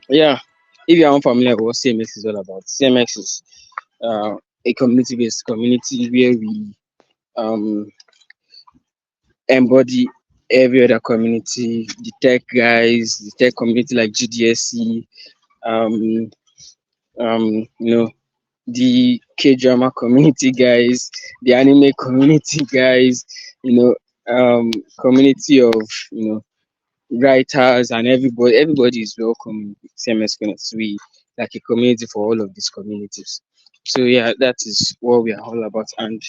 Yeah, if you are unfamiliar with what CMX is all about, CMX is a community-based community where we um, embody every other community, the tech guys, the tech community like GDSC, um, you know, the K drama community guys, the anime community guys, you know, community of you know writers and everybody is welcome in CMS Connect. We like a community for all of these communities. So yeah, that is what we are all about. And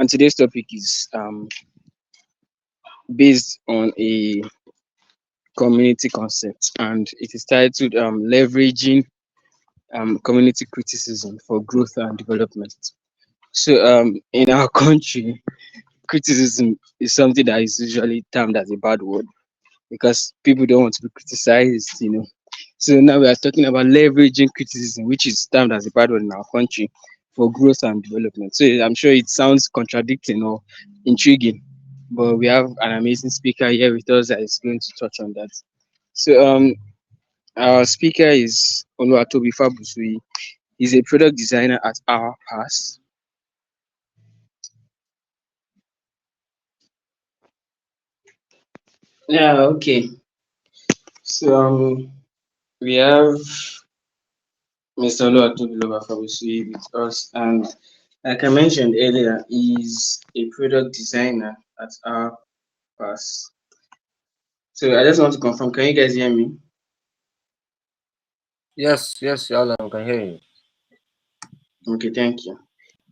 today's topic is based on a community concept, and it is titled leveraging community criticism for growth and development. So in our country, criticism is something that is usually termed as a bad word because people don't want to be criticized, you know. So now we are talking about leveraging criticism, which is termed as a bad word in our country, for growth and development. So I'm sure it sounds contradicting or intriguing, but we have an amazing speaker here with us that is going to touch on that. So our speaker is Oluwatobi Fabusui. He's a product designer at our pass. Yeah, okay. So we have Mr. Oluwatobi Fabusui with us, and like I mentioned earlier, he's a product designer at our pass. So I just want to confirm, can you guys hear me? Yes, yes, Alan, I can hear you. Okay, thank you.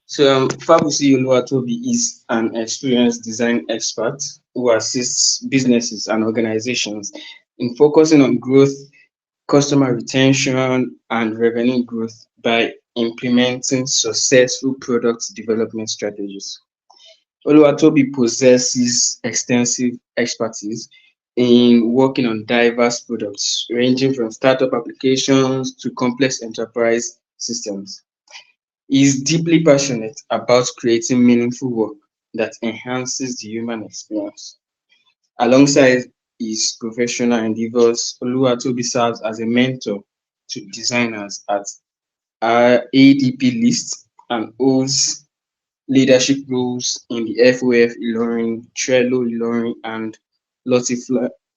So Fabusi Oluwatobi is an experienced design expert who assists businesses and organizations in focusing on growth, customer retention, and revenue growth by implementing successful product development strategies. Oluwatobi possesses extensive expertise in working on diverse products, ranging from startup applications to complex enterprise systems. He is deeply passionate about creating meaningful work that enhances the human experience. Alongside his professional endeavors, Oluwatobi serves as a mentor to designers at ADP List and holds leadership roles in the FOF Ilorin, Trello Ilorin, and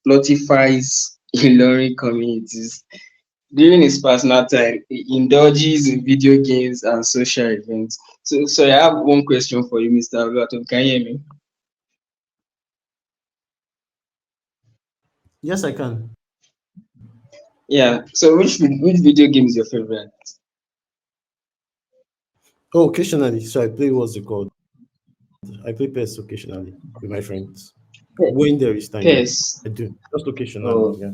Lotify's Ilorin communities. During his personal time, he indulges in video games and social events. So I have one question for you, Mr. Oluwatobi. Can you hear me? Yes, I can. Yeah. So which video game is your favorite? Oh, occasionally. So I play what's it called? I play PES occasionally with my friends. Pe- When there is time, yeah. PES. I do. Just occasionally, Oh, yeah.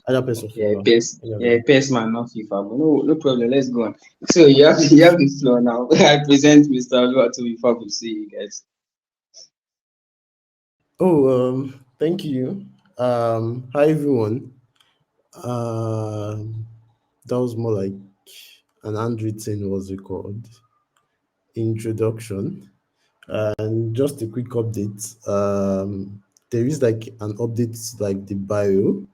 Either PES or yeah, FIFA. PES. Any of Yeah, them. PES man, not FIFA. But no problem. Let's go on. So you have the floor now. I present Mr. Oluwatobi Fabu. See you guys. Oh, thank you. Hi everyone. That was more like an handwritten, what's it called? Introduction. And just a quick update. There is like an update like the bio,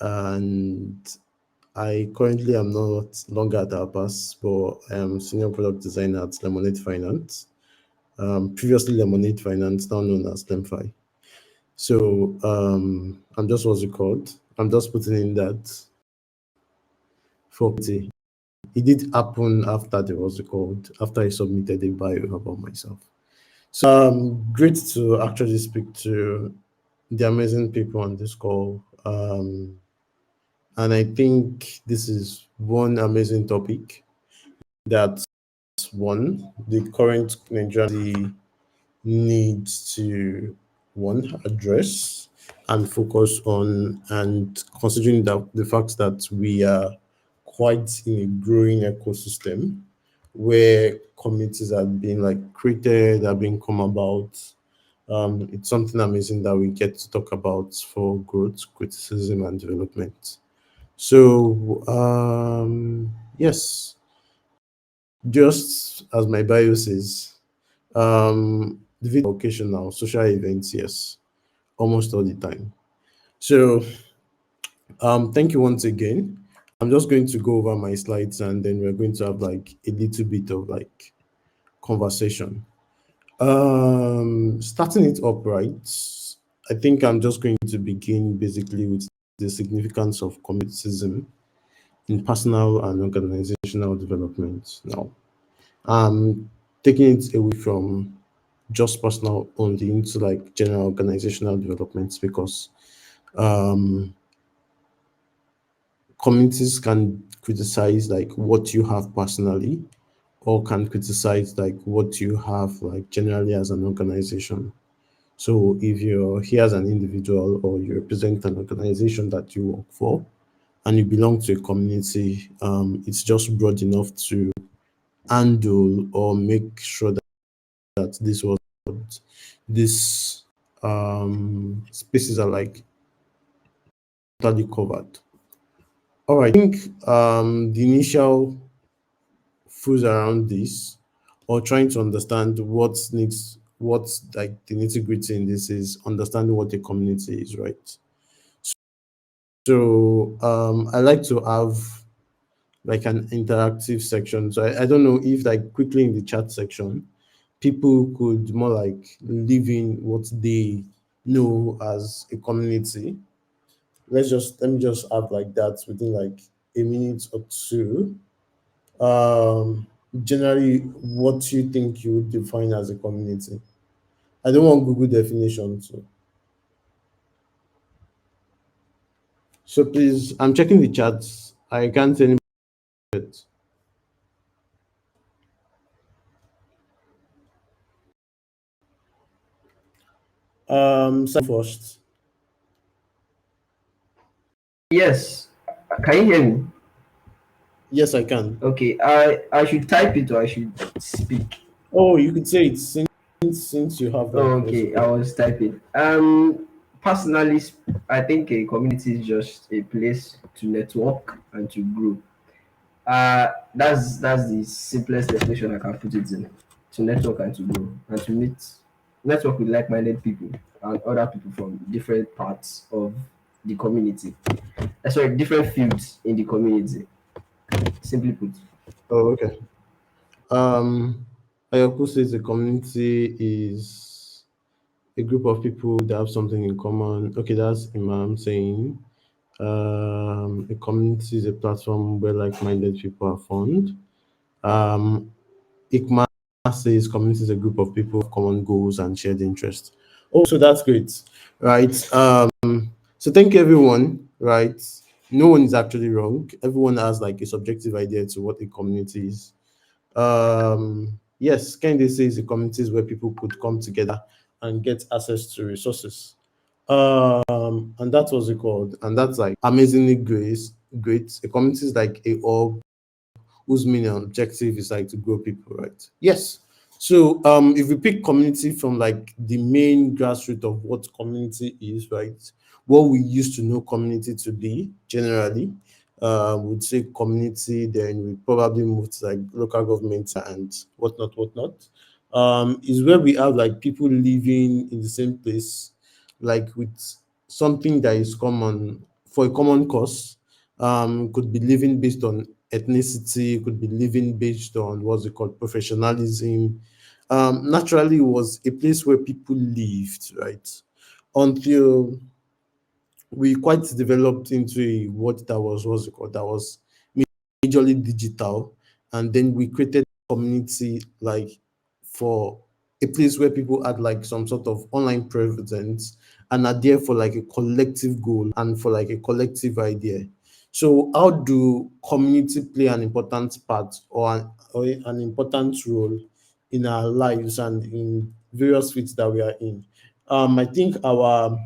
and I currently am not longer at Alpas, but I am senior product designer at Lemonade Finance. Previously Lemonade Finance, now known as Lemfi. So I'm just what's it called? I'm just putting in that for it did happen after the what's it called? After I submitted a bio about myself. So great to actually speak to the amazing people on this call. And I think this is one amazing topic that one the current Nigerian needs to one address and focus on, and considering that the fact that we are quite in a growing ecosystem where communities are being like created, are being come about. It's something amazing that we get to talk about for growth, criticism, and development. So, yes, just as my bio says, the video occasional social events, yes, almost all the time. So, Thank you once again. I'm just going to go over my slides and then we're going to have like a little bit of like conversation. Starting it up right, I think I'm just going to begin basically with the significance of communitism in personal and organizational development. Now, I'm taking it away from just personal only into like general organizational developments because um, communities can criticize like what you have personally or can criticize like what you have like generally as an organization. So if you're here as an individual or you represent an organization that you work for and you belong to a community, it's just broad enough to handle or make sure that these spaces are like totally covered. All right, I think the initial fools around this or trying to understand what's like the nitty gritty in this is understanding what a community is, right? So I like to have like an interactive section. So I don't know if like quickly in the chat section, people could more like live in what they know as a community. Let me just have like that within like a minute or two. Um, Generally, what you think you would define as a community. I don't want Google definition too. So please, I'm checking the chats. I can't tell you it. First. Yes. Can you hear me? Yes, I can. Okay. I should type it or I should speak. Oh, you could say it since you have like Oh, what's it okay. I called? was typing. Personally, I think a community is just a place to network and to grow. That's the simplest definition I can put it in. To network and to grow and to network with like-minded people and other people from different parts of the community. Sorry, different fields in the community. Simply put. Oh, okay. Um, Ayoku says the community is a group of people that have something in common. Okay, that's Imam saying. A community is a platform where like-minded people are found. Um, Ikma says community is a group of people with common goals and shared interests. Oh, so that's great, right? So thank you everyone, right? No one is actually wrong. Everyone has like a subjective idea to what a community is. Yes, Kende says the communities where people could come together and get access to resources. And that's what's it called, and that's like amazingly great. A community is like a hub whose main objective is like to grow people, right? Yes. So if we pick community from like the main grassroots of what community is, right? What we used to know community to be generally, would say community, then we probably move to like local government and whatnot. Is where we have like people living in the same place, like with something that is common for a common cause. Could be living based on ethnicity, could be living based on what's it called, professionalism. Naturally, it was a place where people lived, right? Until we quite developed into a what that was what's it called, that was majorly digital, and then we created community like for a place where people had like some sort of online presence and are there for like a collective goal and for like a collective idea. So how do community play an important part or an important role in our lives and in various fields that we are in? I think our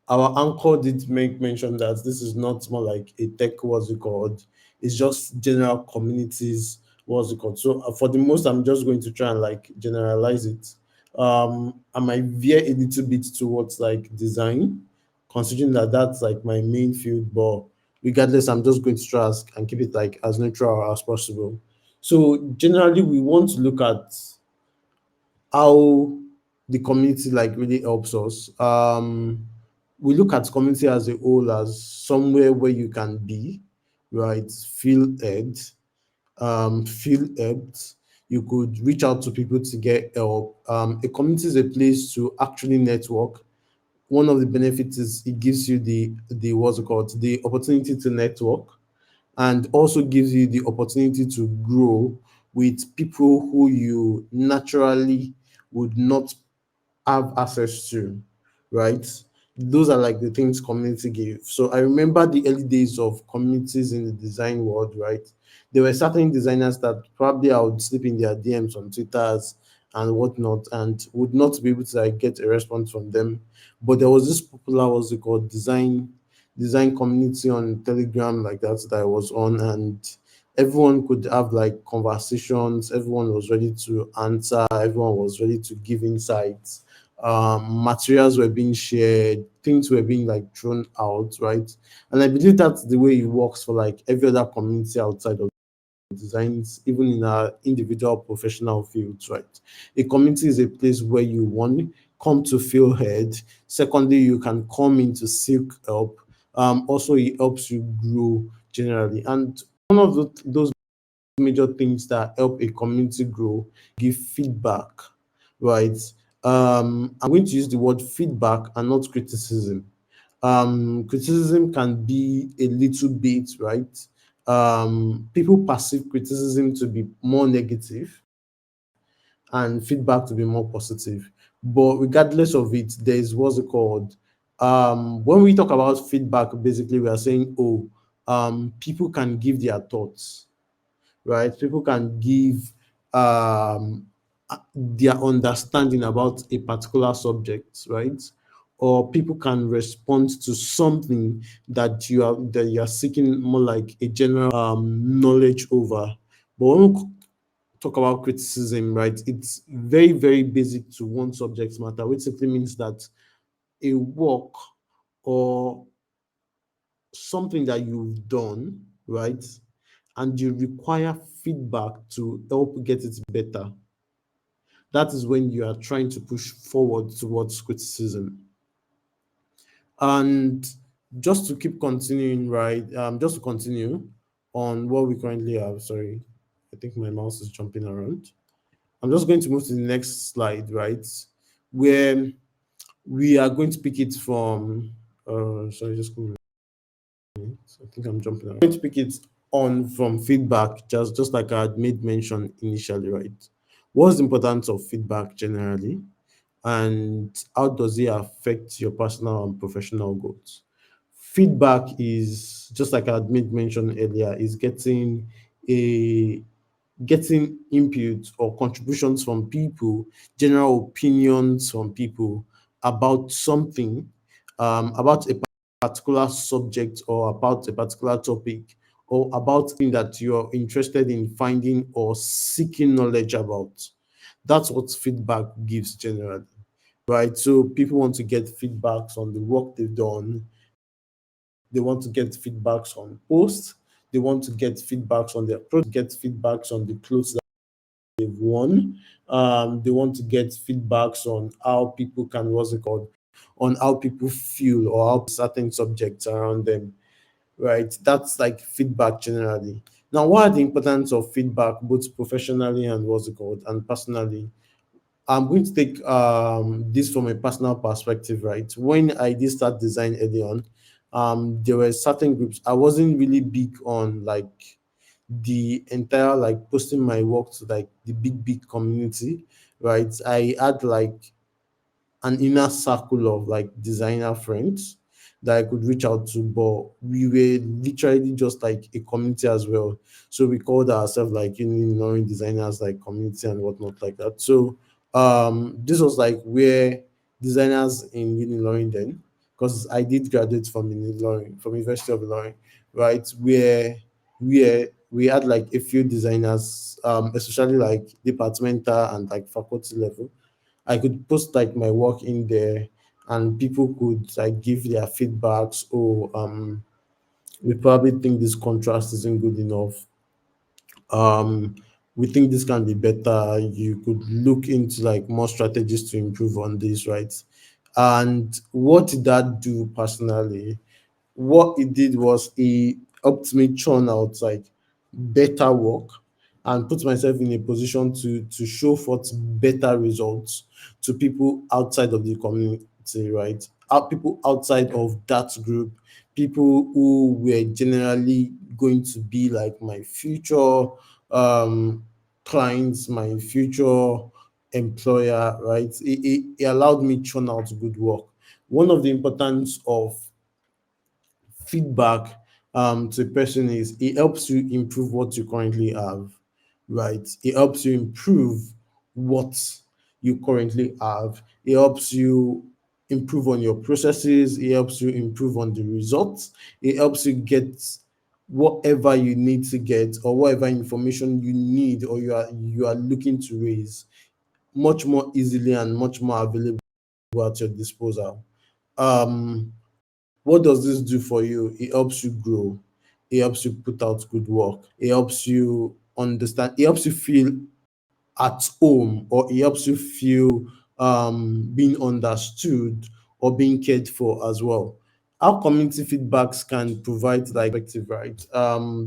anchor did make mention that this is not more like a tech, what's it called, it's just general communities, what's it called. So for the most, I'm just going to try and like generalize it. I might veer a little bit towards like design, considering that that's like my main field, but regardless, I'm just going to try and keep it like as neutral as possible. So generally we want to look at how the community like really helps us. we look at community as a whole as somewhere where you can be, right? Feel helped. You could reach out to people to get help. A community is a place to actually network. One of the benefits is it gives you the what's it called, the opportunity to network, and also gives you the opportunity to grow with people who you naturally would not have access to, right? Those are like the things community give. So I remember the early days of communities in the design world, right? There were certain designers that probably I would slip in their DMs on Twitters and whatnot, and would not be able to like get a response from them. But there was this popular, what's it called, design community on Telegram like that I was on, and everyone could have like conversations. Everyone was ready to answer. Everyone was ready to give insights. Materials were being shared, things were being like thrown out, right? And I believe that's the way it works for like every other community outside of designs, even in our individual professional fields, right? A community is a place where you, one, come to feel heard. Secondly, you can come in to seek help. Also, it helps you grow generally. And one of those major things that help a community grow, give feedback, right? I'm going to use the word feedback and not criticism. Criticism can be a little bit, right? People perceive criticism to be more negative and feedback to be more positive. But regardless of it, there is what's it called? When we talk about feedback, basically we are saying, oh, people can give their thoughts, right? People can give their understanding about a particular subject, right? Or people can respond to something that you are seeking more like a general knowledge over. But when we talk about criticism, right, it's very, very basic to one subject matter, which simply means that a work or something that you've done, right, and you require feedback to help get it better, that is when you are trying to push forward towards criticism. And just to keep continuing, right? Just to continue on what we currently have. Sorry, I think my mouse is jumping around. I'm just going to move to the next slide, right? Where we are going to pick it from. Sorry, just go. I think I'm jumping around. I'm going to pick it on from feedback, just like I had made mention initially, right? What's the importance of feedback generally, and how does it affect your personal and professional goals? Feedback is, just like I had made mention earlier, is a getting input or contributions from people, general opinions from people about something, about a particular subject or about a particular topic, or about thing that you're interested in finding or seeking knowledge about. That's what feedback gives generally, right? So people want to get feedbacks on the work they've done. They want to get feedbacks on posts. They want to get feedbacks on their project, get feedbacks on the clothes that they've worn. They want to get feedbacks on how people can, what's it called, on how people feel or how certain subjects around them, right? That's like feedback generally. Now, what are the importance of feedback, both professionally and what's it called, and personally? I'm going to take this from a personal perspective, right? When I did start design early on, there were certain groups. I wasn't really big on like the entire like posting my work to like the big community, right? I had like an inner circle of like designer friends that I could reach out to, but we were literally just like a community as well. So we called ourselves like Ilorin designers, like community and whatnot like that. So this was like where designers in Ilorin then, because I did graduate from Ilorin, from University of Ilorin, right? Where we had like a few designers, especially like departmental and like faculty level. I could post like my work in there, and people could like give their feedbacks. Oh, we probably think this contrast isn't good enough. Um, we think this can be better. You could look into like more strategies to improve on this, right? And what did that do personally? What it did was it helped me churn out like better work and put myself in a position to show forth better results to people outside of the community, right? People outside of that group, people who were generally going to be like my future um clients, my future employer, right? It allowed me churn out good work. One of the importance of feedback to a person is it helps you improve what you currently have, right? It helps you improve what you currently have. It helps you improve on your processes. It helps you improve on the results. It helps you get whatever you need to get or whatever information you need or you are looking to raise much more easily and much more available at your disposal. What does this do for you? It helps you grow. It helps you put out good work. It helps you understand. It helps you feel at home, or it helps you feel being understood or being cared for as well. How community feedbacks can provide like perspective, right?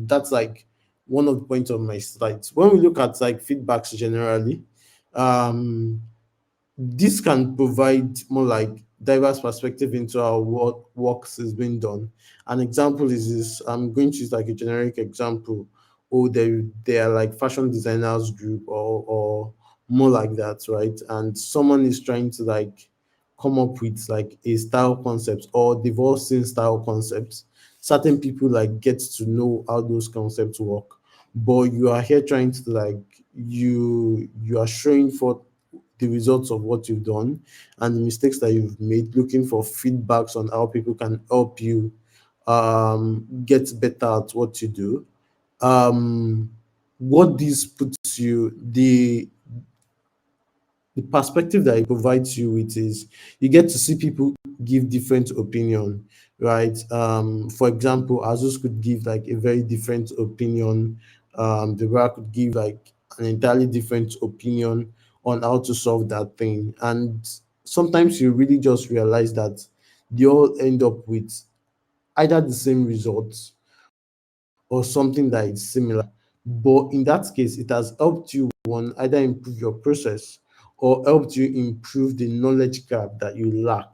That's like one of the points of my slides. When we look at like feedbacks generally, um, this can provide more like diverse perspective into how what works is being done. An example is this. I'm going to use like a generic example. Oh, they are like fashion designers group or more like that, right? And someone is trying to like come up with like a style concept or divorcing style concepts. Certain people like get to know how those concepts work, but you are here trying to like you are showing for the results of what you've done and the mistakes that you've made, looking for feedbacks on how people can help you get better at what you do. Um, what this puts you, the perspective that it provides you with is you get to see people give different opinion, right? For example, Azus could give like a very different opinion. Deborah could give like an entirely different opinion on how to solve that thing. And sometimes you really just realize that they all end up with either the same results or something that is similar. But in that case, it has helped you one either improve your process or helped you improve the knowledge gap that you lack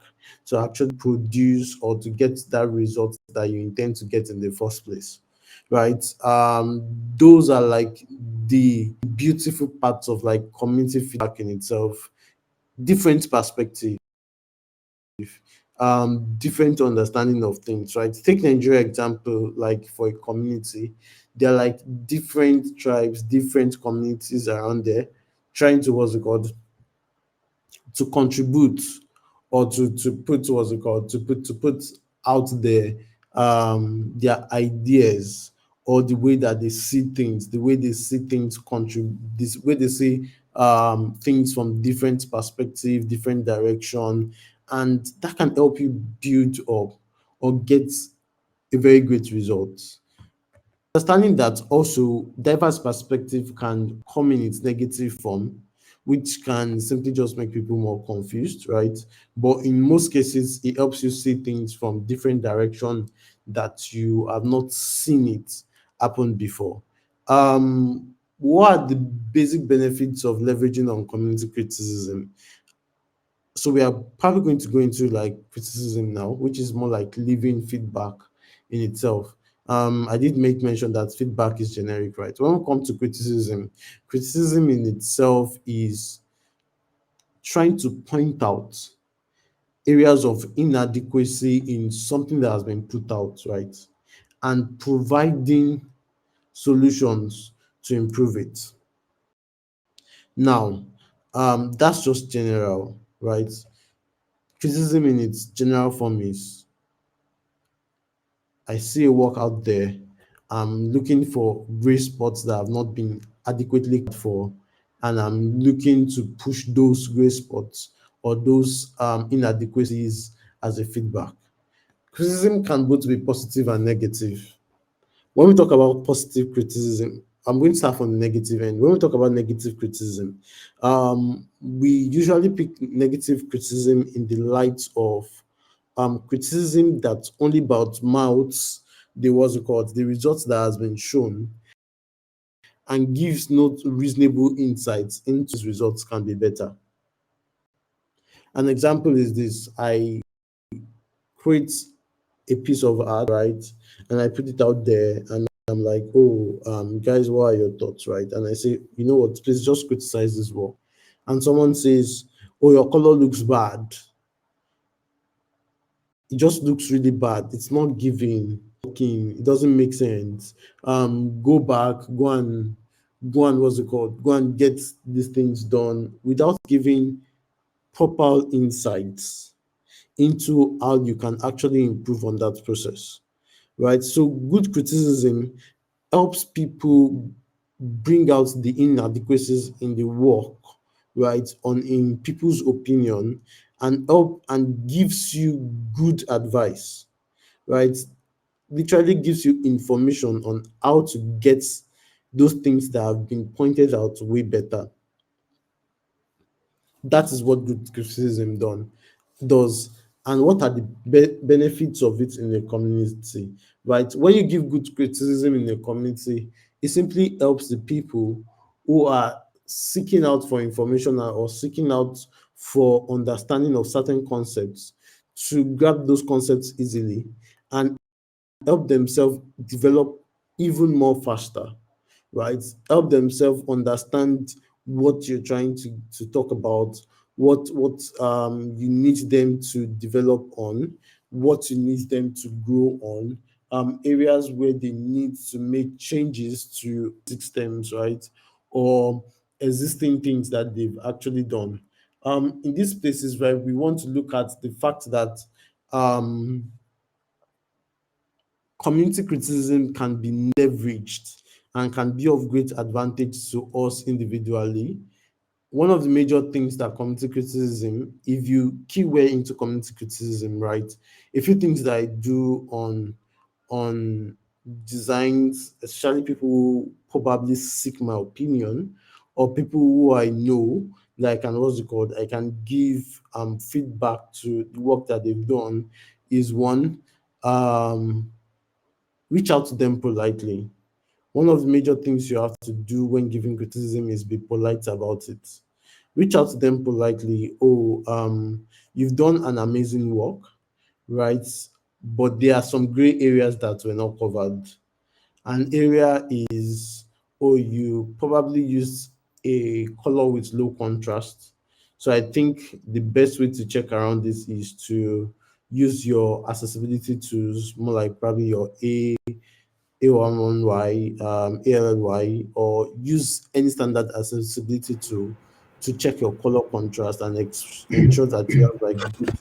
to actually produce or to get that result that you intend to get in the first place. Right. Those are like the beautiful parts of like community feedback in itself. Different perspective, different understanding of things, right? Take Nigeria example, like for a community, there are like different tribes, different communities around there trying to what's it called to contribute or to put what's it called to put out their ideas or the way that they see things, the way they see things contribute, this way they see things from different perspective, different direction, and that can help you build up or get a very great result. Understanding that also diverse perspective can come in its negative form, which can simply just make people more confused, right? But in most cases, it helps you see things from different direction that you have not seen it happen before. What are the basic benefits of leveraging on community criticism? So we are probably going to go into like criticism now, which is more like living feedback in itself. I did make mention that feedback is generic, right? When we come to criticism, criticism in itself is trying to point out areas of inadequacy in something that has been put out, right? And providing solutions to improve it. Now, that's just general, right? Criticism in its general form is I see a work out there. I'm looking for gray spots that have not been adequately cared for, and I'm looking to push those gray spots or those inadequacies as a feedback. Criticism can both be positive and negative. When we talk about positive criticism, I'm going to start from the negative end. When we talk about negative criticism, we usually pick negative criticism in the light of criticism that's only about mouths, the what's it called, the results that has been shown, and gives no reasonable insights into results can be better. An example is this: I create a piece of art, right? And I put it out there, and I'm like, oh, guys, what are your thoughts, right? And I say, you know what, please just criticize this work. And someone says, oh, your color looks bad. It just looks really bad. It's not giving. It doesn't make sense. Go back, go and what's it called? Go and get these things done without giving proper insights into how you can actually improve on that process, right? So good criticism helps people bring out the inadequacies in the work, right? On in people's opinion, and help and gives you good advice, right? Literally gives you information on how to get those things that have been pointed out way better. That is what good criticism does. And what are the benefits of it in the community, right? When you give good criticism in the community, it simply helps the people who are seeking out for information or seeking out for understanding of certain concepts to grab those concepts easily and help themselves develop even more faster, right? Help themselves understand what you're trying to talk about, what you need them to develop on, what you need them to grow on, areas where they need to make changes to systems, right? Or existing things that they've actually done. In these places, right, we want to look at the fact that um, community criticism can be leveraged and can be of great advantage to us individually. One of the major things that community criticism, if you keyword into community criticism, right, a few things that I do on designs, especially people who probably seek my opinion, or people who I know that I can, what's it called, I can give feedback to the work that they've done, is one, um reach out to them politely. One of the major things you have to do when giving criticism is be polite about it. Reach out to them politely. Oh, you've done an amazing work, right? But there are some gray areas that were not covered. An area is, oh, you probably used a color with low contrast. So I think the best way to check around this is to use your accessibility tools, more like probably your A11Y, ALLY, or use any standard accessibility tool to check your color contrast and ensure that you have like good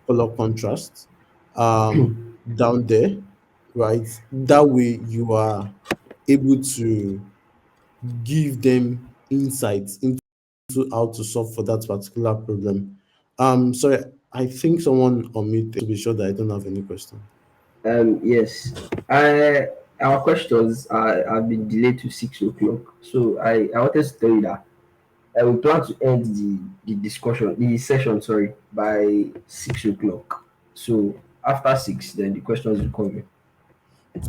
color contrast down there, right? That way you are able to give them insights into how to solve for that particular problem. Sorry, I think someone on me to be sure that I don't have any question. Yes. Our questions have been delayed to 6 o'clock. So I wanted to tell you that we plan to end the discussion, the session, sorry, by 6 o'clock. So after six, then the questions will come in.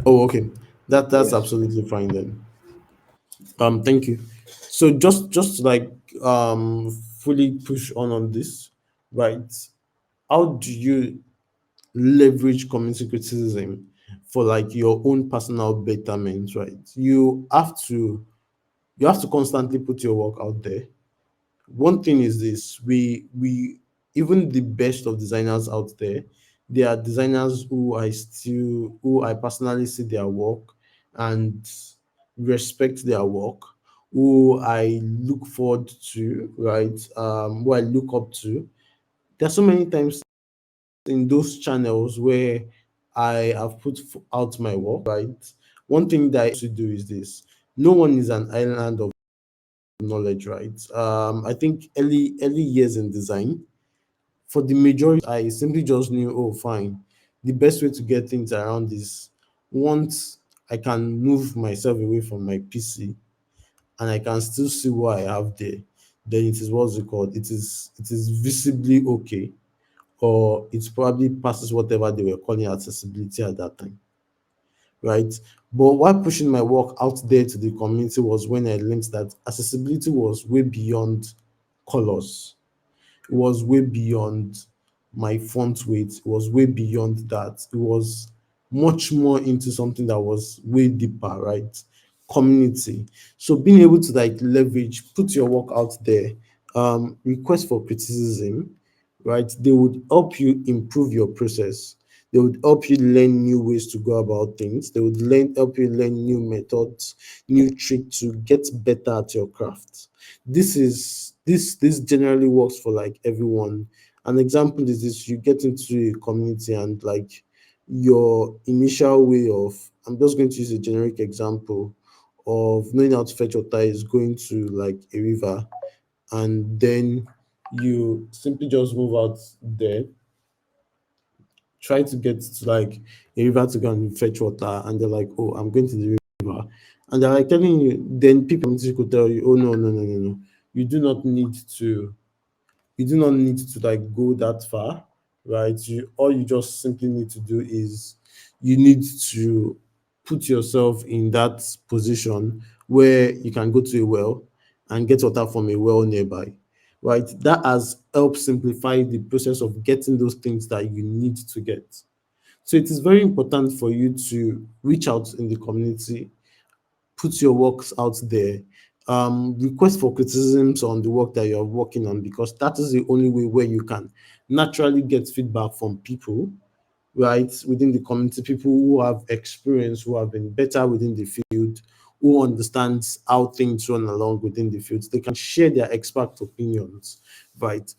Oh, okay. That's Yes. absolutely fine then. Thank you. So just to like fully push on this, right? How do you leverage community criticism for like your own personal betterment, right? You have to constantly put your work out there. One thing is this: we even the best of designers out there, there are designers who I personally see their work and respect their work, who I look forward to, right? Who I look up to. There are so many times in those channels where I have put out my work, right? One thing that I used to do is this: no one is an island of knowledge, right? I think early years in design, for the majority, I simply just knew, oh, fine. The best way to get things around is once I can move myself away from my PC and I can still see what I have there, then it is what's it called? It is visibly okay, or it probably passes whatever they were calling accessibility at that time, right? But while pushing my work out there to the community was when I learned that accessibility was way beyond colors. It was way beyond my font weight. It was way beyond that. It was much more into something that was way deeper, right? Community. So being able to like leverage, put your work out there, request for criticism, right? They would help you improve your process. They would help you learn new ways to go about things. They would help you learn new methods, new tricks to get better at your craft. This generally works for like everyone. An example is this: you get into a community and like your initial way of, I'm just going to use a generic example of knowing how to fetch water is going to like a river, and then you simply just move out there, try to get to like a river to go and fetch water, and they're like, oh, I'm going to the river, and they're like telling you, then people could tell you, oh, no, no, no, no, no, you do not need to, you do not need to like go that far, right? You, all you just simply need to do is you need to put yourself in that position where you can go to a well and get water from a well nearby, right? That has helped simplify the process of getting those things that you need to get. So it is very important for you to reach out in the community, put your works out there, request for criticisms on the work that you're working on, because that is the only way where you can naturally get feedback from people, right, within the community, people who have experience, who have been better within the field, who understands how things run along within the fields. They can share their expert opinions, right?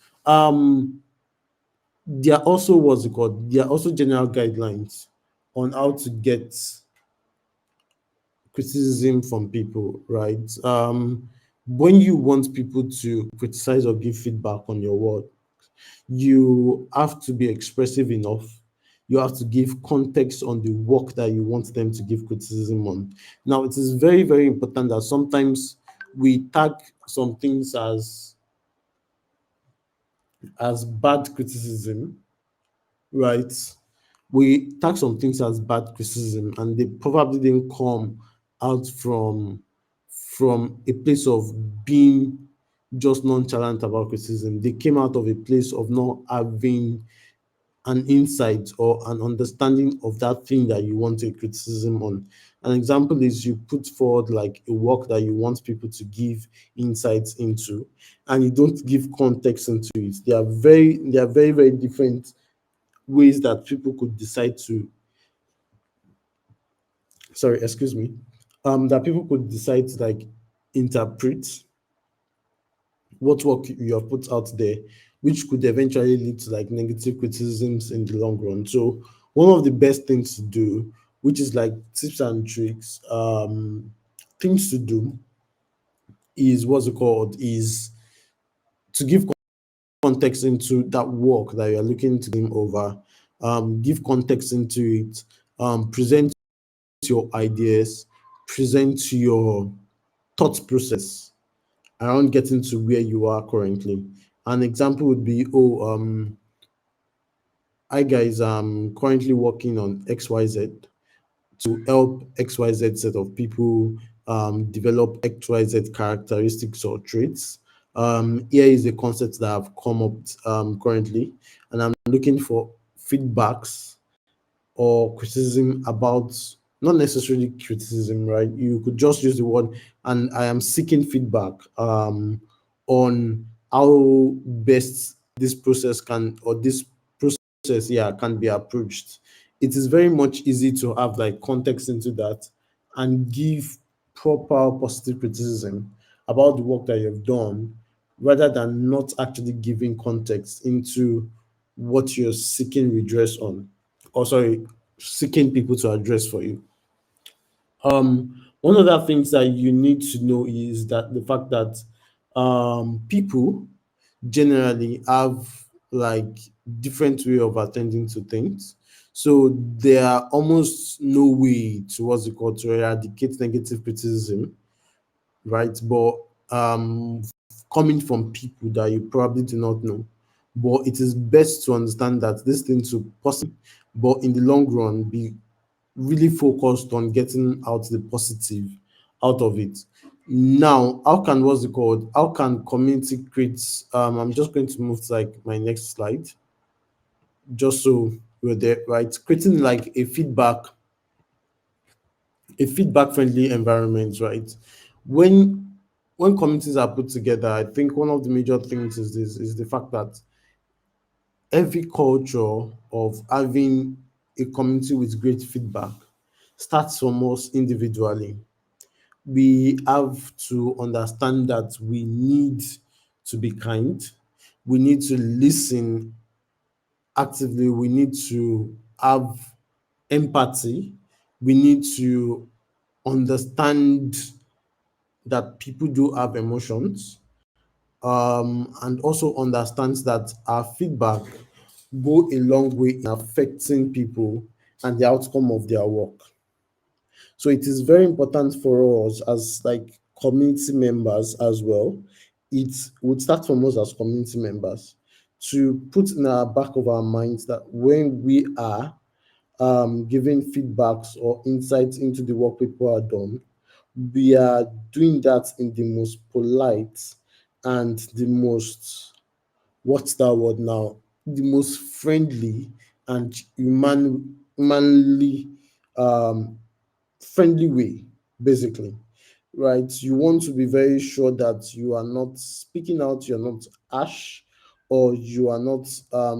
There are also what's it called? There are also general guidelines on how to get criticism from people, right? When you want people to criticize or give feedback on your work, you have to be expressive enough. You have to give context on the work that you want them to give criticism on. Now, it is very, very important that sometimes we tag some things as bad criticism, right? We tag some things as bad criticism, and they probably didn't come out from a place of being just nonchalant about criticism. They came out of a place of not having an insight or an understanding of that thing that you want a criticism on. An example is you put forward like a work that you want people to give insights into, and you don't give context into it. They are very, very different ways that people could decide to, sorry, excuse me, that people could decide to like interpret what work you have put out there, which could eventually lead to like negative criticisms in the long run. So one of the best things to do, which is like tips and tricks, things to do, is what's it called, is to give context into that work that you're looking to game over, give context into it, present your ideas, present your thought process around getting to where you are currently. An example would be, oh, hi guys, I'm currently working on XYZ to help XYZ set of people develop XYZ characteristics or traits. Here is the concept that I've come up currently, and I'm looking for feedbacks or criticism about, not necessarily criticism, right? You could just use the word, and I am seeking feedback on how best this process can, or this process, yeah, can be approached. It is very much easy to have like context into that and give proper positive criticism about the work that you've done, rather than not actually giving context into what you're seeking redress on, or sorry, seeking people to address for you. One of the things that you need to know is that the fact that people generally have like different way of attending to things. So there are almost no way to what's it called to eradicate negative criticism, right? But coming from people that you probably do not know. But it is best to understand that this thing to possibly, but in the long run, be really focused on getting out the positive out of it. Now, how can what's it called? How can community create? I'm just going to move to like my next slide, just so we're there, right? Creating like a feedback friendly environment, right? When when communities are put together, I think one of the major things is the fact that every culture of having a community with great feedback starts from us individually. We have to understand that we need to be kind, we need to listen actively, we need to have empathy, we need to understand that people do have emotions, and also understands that our feedback go a long way in affecting people and the outcome of their work. So it is very important for us as like community members as well. It would start from us as community members to put in our back of our minds that when we are giving feedbacks or insights into the work people are done, we are doing that in the most polite and the most, what's that word now, the most friendly and humanly um, friendly way, basically, right? You want to be very sure that you are not speaking out, you're not harsh, or you are not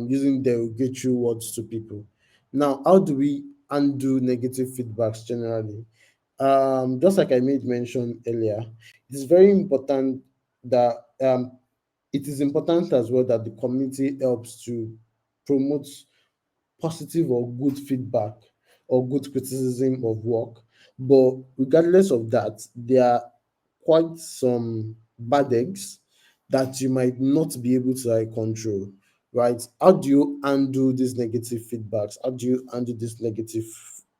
using derogatory words to people. Now, how do we undo negative feedbacks generally? Just like I made mention earlier, it's very important that it is important as well that the community helps to promote positive or good feedback or good criticism of work. But regardless of that, there are quite some bad eggs that you might not be able to like control, right? How do you handle these negative feedbacks? How do you handle this negative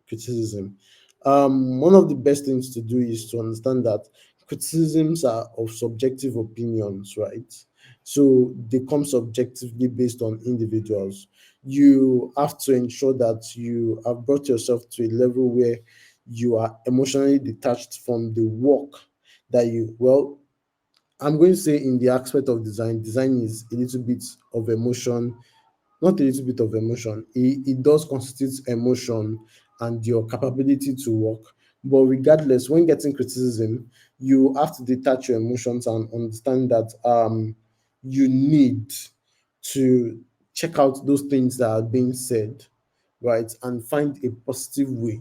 criticism? One of the best things to do is to understand that criticisms are of subjective opinions, right? So they come subjectively based on individuals. You have to ensure that you have brought yourself to a level where you are emotionally detached from the work that you, well, I'm going to say in the aspect of design is a little bit of emotion, not a little bit of emotion. It does constitute emotion and your capability to work. But regardless, when getting criticism, you have to detach your emotions and understand that you need to check out those things that are being said, right, and find a positive way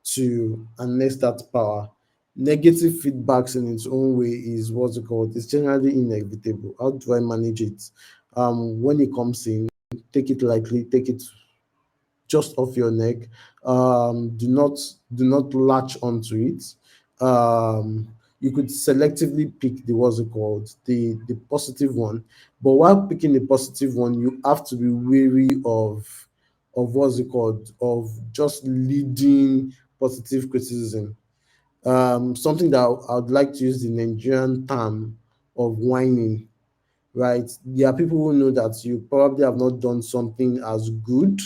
to harness that power. Negative feedbacks in its own way is what's it called? It's generally inevitable. How do I manage it? When it comes in, take it lightly, take it just off your neck. Do not latch onto it. You could selectively pick the what's it called, the positive one, but while picking the positive one, you have to be wary of what's it called, of just leading positive criticism. Something that I would like to use the Nigerian term of whining, right? There are people who know that you probably have not done something as good,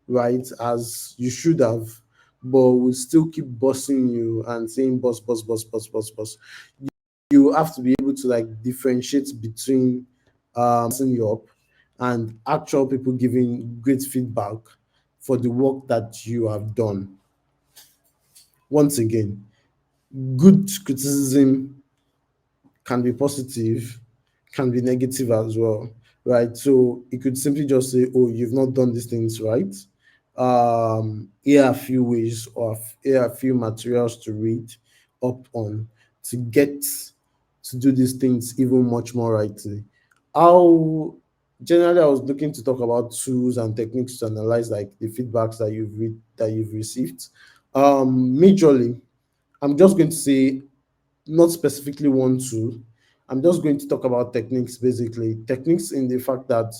right, as you should have, but will still keep bossing you and saying boss, boss, boss, boss, boss, boss. You have to be able to like differentiate between bossing you up and actual people giving great feedback for the work that you have done. Once again, good criticism can be positive, can be negative as well, right? So it could simply just say, "Oh, you've not done these things right. Here are a few ways or here are a few materials to read up on to get to do these things even much more rightly." How generally, I was looking to talk about tools and techniques to analyze like the feedbacks that you've received. Majorly, I'm just going to say not specifically one tool. I'm just going to talk about techniques, basically techniques in the fact that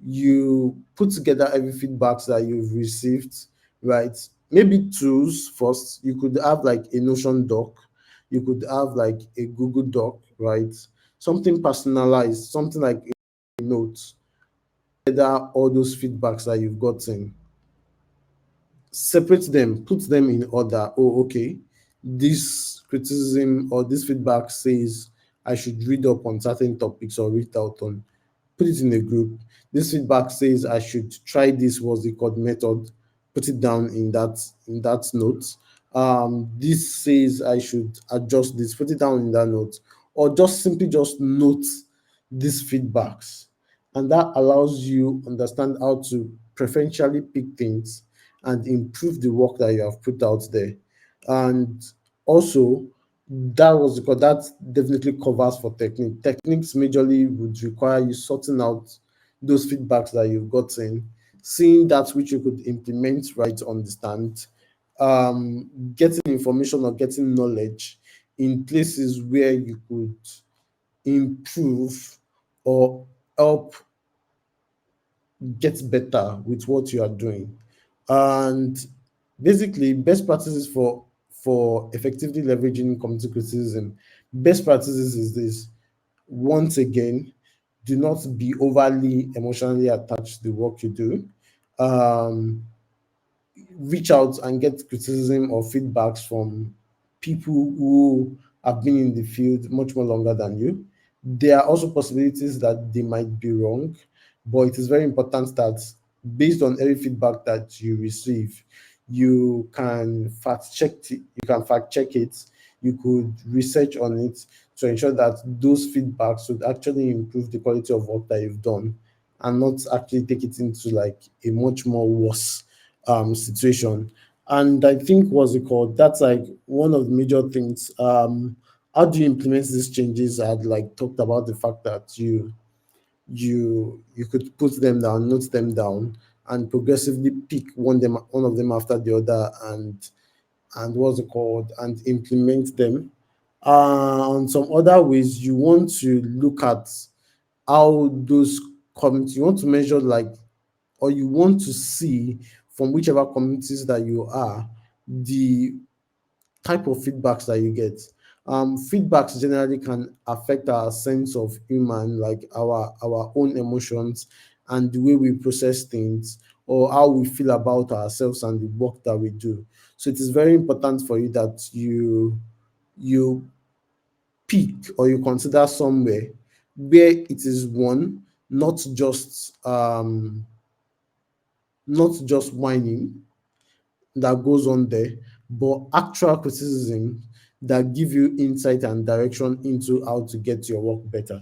You put together every feedbacks that you've received, right? Maybe tools first. You could have like a Notion doc, you could have like a Google Doc, right? Something personalized, something like a note, together all those feedbacks that you've gotten, separate them, put them in order. Oh, okay, this criticism or this feedback says I should read up on certain topics or read out on, put it in a group. This feedback says I should try this, was the called method, put it down in that note. This says I should adjust this, put it down in that note, or just simply just note these feedbacks, and that allows you understand how to preferentially pick things and improve the work that you have put out there. And also, that was because that definitely covers for technique. Techniques majorly would require you sorting out those feedbacks that you've gotten, seeing that which you could implement, right, understand, getting information or getting knowledge in places where you could improve or help get better with what you are doing. And basically, best practices for effectively leveraging community criticism. Best practices is this: once again, do not be overly emotionally attached to the work you do. Um, Reach out and get criticism or feedbacks from people who have been in the field much more longer than you. There are also possibilities that they might be wrong, but it is very important that based on every feedback that you receive, you can fact check it, you could research on it to ensure that those feedbacks would actually improve the quality of work that you've done and not actually take it into like a much more worse situation. And I think what's it called? That's like one of the major things. How do you implement these changes? I'd like talked about the fact that you could put them down, note them down, and progressively pick one of them after the other, and what's it called, and implement them. And some other ways you want to look at how those comments you want to measure, like, or you want to see from whichever communities that you are, the type of feedbacks that you get. Feedbacks generally can affect our sense of human, like our own emotions and the way we process things, or how we feel about ourselves and the work that we do. So it is very important for you that you pick or you consider somewhere where it is one, not just whining that goes on there, but actual criticism that give you insight and direction into how to get your work better.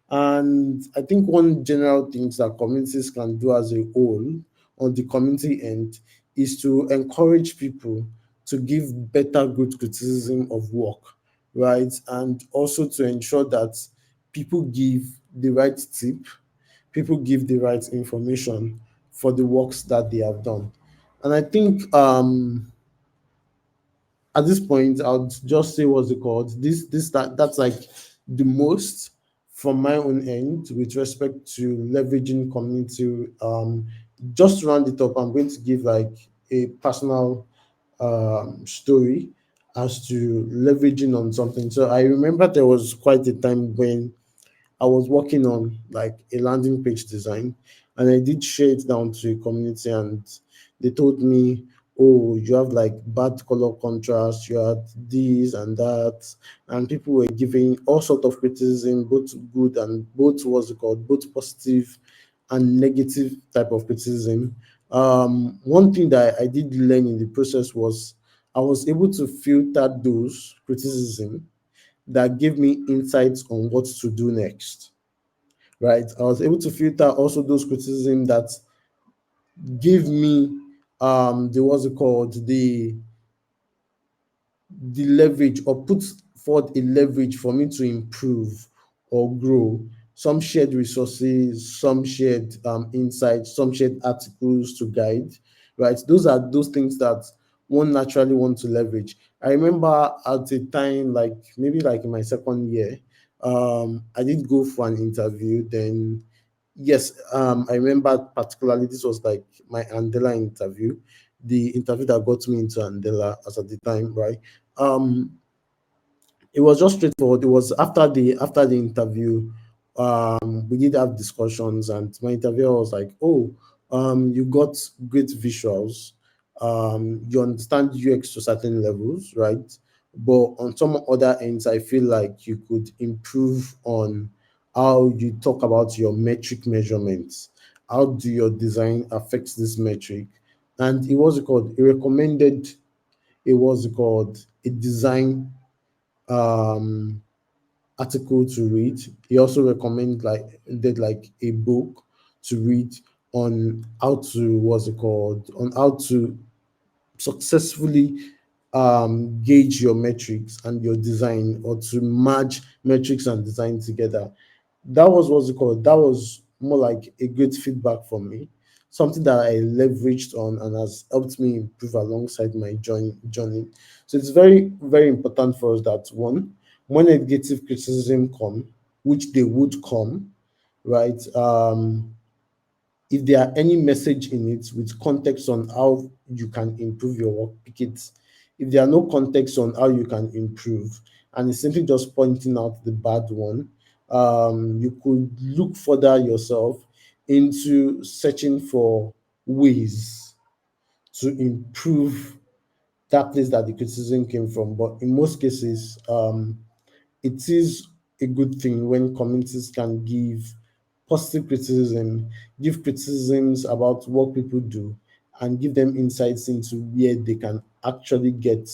And I think one general things that communities can do as a whole on the community end is to encourage people to give better good criticism of work, right? And also to ensure that people give the right tip, people give the right information for the works that they have done. And I think at this point, I'll just say what's it called? That's like the most from my own end with respect to leveraging community. Just to round it up, I'm going to give like a personal story as to leveraging on something. So I remember there was quite a time when I was working on like a landing page design, and I did share it down to a community, and they told me, "Oh, you have like bad color contrast, you had this and that," and people were giving all sort of criticism, both good and both what's it called, both positive and negative type of criticism. One thing that I did learn in the process was I was able to filter those criticism that gave me insights on what to do next, right? I was able to filter also those criticism that gave me the what's it called, the leverage, or put forth a leverage for me to improve or grow. Some shared resources, some shared insights, some shared articles to guide, right? Those are those things that one naturally want to leverage. I remember at a time, like maybe like in my second year, I did go for an interview. Then yes, I remember particularly this was like my Andela interview, the interview that got me into Andela as at the time, right? Um, it was just straightforward. It was after the interview, we did have discussions, and my interviewer was like, "Oh, you got great visuals. You understand UX to certain levels, right? But on some other ends, I feel like you could improve on how you talk about your metric measurements. How do your design affects this metric?" And it was called. It recommended. It was called a design um article to read. He also recommended like a book to read on how to what's it called on how to successfully gauge your metrics and your design, or to merge metrics and design together. That was what's it called. That was more like a great feedback for me, something that I leveraged on and has helped me improve alongside my journey. So it's very, very important for us that one, when negative criticism come, which they would come, right? If there are any message in it with context on how you can improve your work, pick it. If there are no context on how you can improve, and it's simply just pointing out the bad one, you could look further yourself into searching for ways to improve that place that the criticism came from. But in most cases, it is a good thing when communities can give positive criticism, give criticisms about what people do, and give them insights into where they can actually get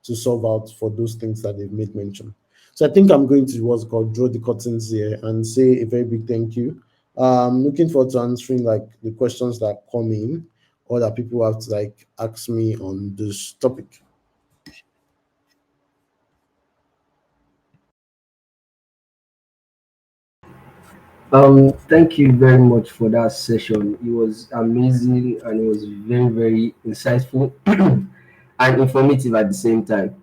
to solve out for those things that they've made mention. So I think I'm going to what's called draw the curtains here and say a very big thank you. Looking forward to answering like the questions that come in or that people have to like ask me on this topic. Thank you very much for that session. It was amazing and it was very, very insightful and informative at the same time.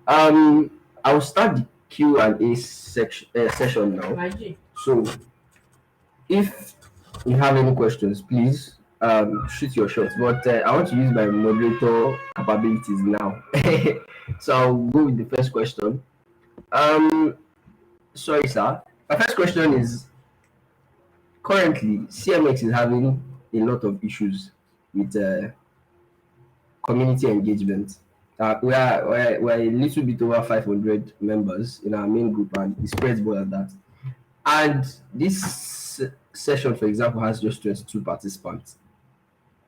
Um, I will start the Q&A session now. So, if you have any questions, please shoot your shots. But I want to use my moderator capabilities now. So I'll go with the first question. Um, Sorry, sir. My first question is, currently CMX is having a lot of issues with community engagement. We're a little bit over 500 members in our main group, and it spreads more than that. And this session, for example, has just 22 participants.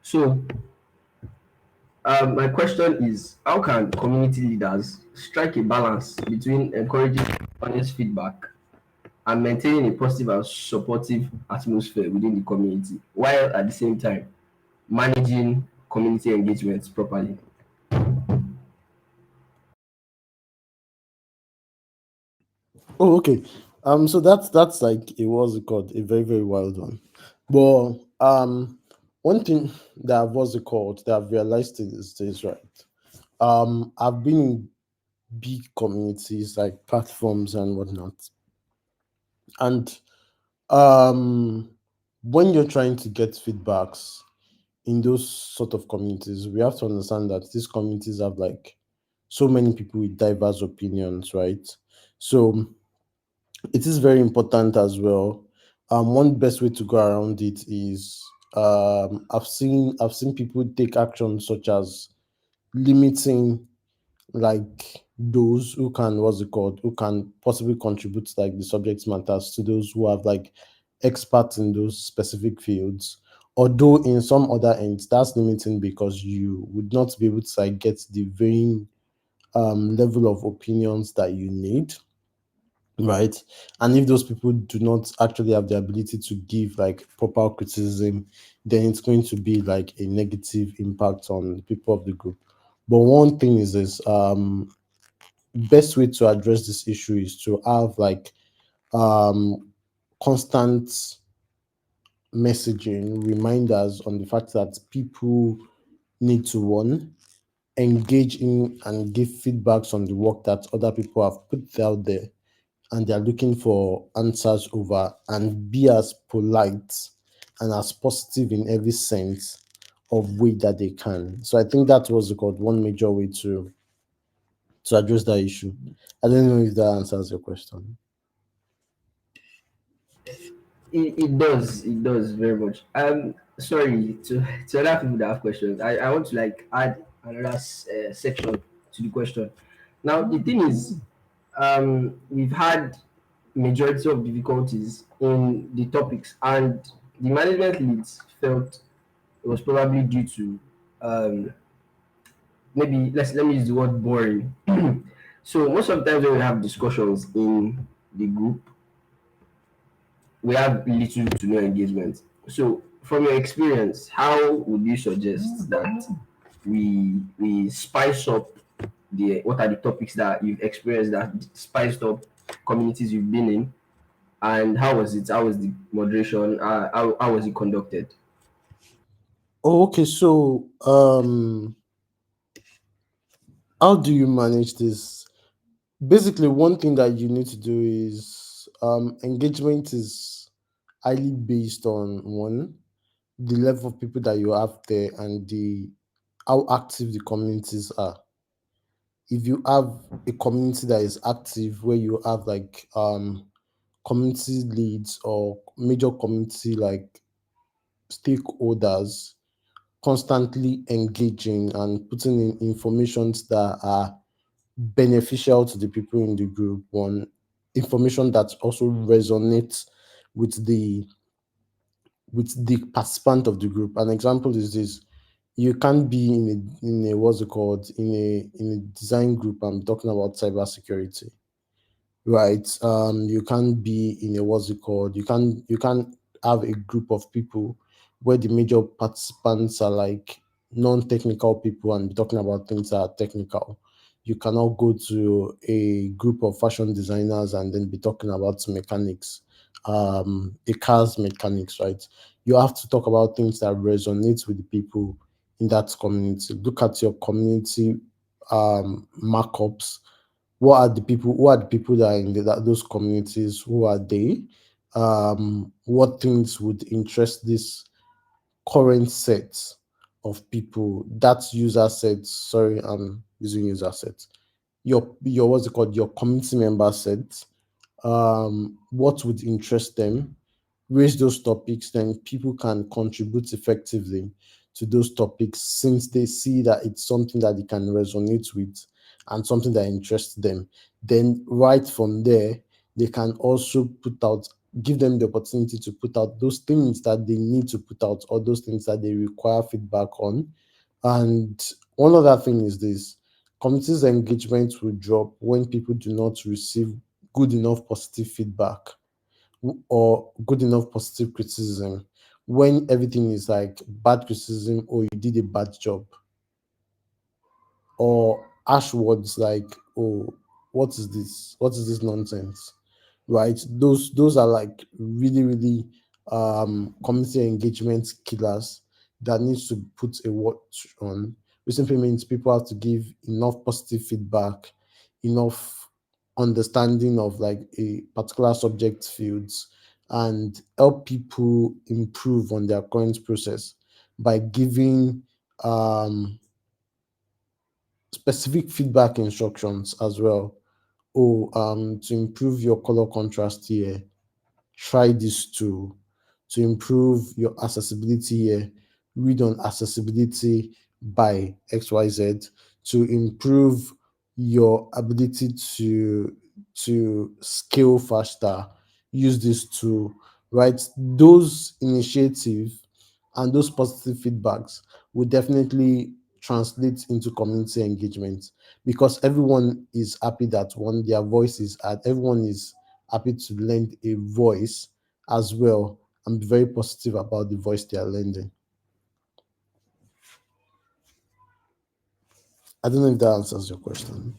So, my question is, how can community leaders strike a balance between encouraging honest feedback and maintaining a positive and supportive atmosphere within the community, while at the same time managing community engagement properly? Oh, okay. So that's like it was called a very, very wild one. But one thing that was called that I've realized is this, right? I've been in big communities like platforms and whatnot, and um, when you're trying to get feedbacks in those sort of communities, we have to understand that these communities have like so many people with diverse opinions, right? So it is very important as well. One best way to go around it is I've seen people take action such as limiting like those who can what's it called who can possibly contribute to, like the subject matters, to those who have like experts in those specific fields. Although in some other ends that's limiting because you would not be able to like get the varying level of opinions that you need, right? And if those people do not actually have the ability to give like proper criticism, then it's going to be like a negative impact on the people of the group. But one thing is this, best way to address this issue is to have like constant messaging reminders on the fact that people need to one engage in and give feedbacks on the work that other people have put out there, and they're looking for answers over, and be as polite and as positive in every sense of way that they can. So I think that was called one major way to address that issue. I don't know if that answers your question. It does very much. Sorry to other people that have questions. I want to like add another section to the question. Now the thing is, we've had majority of difficulties in the topics, and the management leads felt it was probably due to um maybe let me use the word boring. So most of the times when we have discussions in the group, we have little to no engagement. So, from your experience, how would you suggest that we spice up the what are the topics that you've experienced that spiced up communities you've been in, and how was it? How was the moderation? How was it conducted? Oh, okay. So, how do you manage this? Basically, one thing that you need to do is engagement is highly based on one, the level of people that you have there, and the how active the communities are. If you have a community that is active, where you have like community leads or major community like stakeholders constantly engaging and putting in informations that are beneficial to the people in the group, one, information that also resonates with the participant of the group. An example is this: you can't be in a what's it called, in a design group and talking about cybersecurity, right? You can't be in a what's it called, you can't have a group of people where the major participants are like non-technical people and be talking about things that are technical. You cannot go to a group of fashion designers and then be talking about mechanics, a car's mechanics, right? You have to talk about things that resonate with the people in that community. Look at your community markups. Who are the people that are in those communities? Who are they? What things would interest this current set of people? That user set, sorry, I'm using user set. Your what's it called, your community member set. What would interest them? Raise those topics, then people can contribute effectively to those topics, since they see that it's something that they can resonate with and something that interests them. Then right from there, they can also give them the opportunity to put out those things that they need to put out, or those things that they require feedback on. And one other thing is this: communities engagement will drop when people do not receive good enough positive feedback or good enough positive criticism. When everything is like bad criticism, or you did a bad job, or harsh words like, oh, what is this nonsense, right? Those are like really, really community engagement killers that needs to put a watch on, which simply means people have to give enough positive feedback, enough understanding of like a particular subject fields, and help people improve on their current process by giving specific feedback instructions as well. Oh, to improve your color contrast here, try this tool. To improve your accessibility here, read on accessibility by XYZ. To improve your ability to scale faster, use this tool, right? Those initiatives and those positive feedbacks will definitely translate into community engagement, because everyone is happy that one, their voice is at everyone is happy to lend a voice as well, and be very positive about the voice they are lending. I don't know if that answers your question.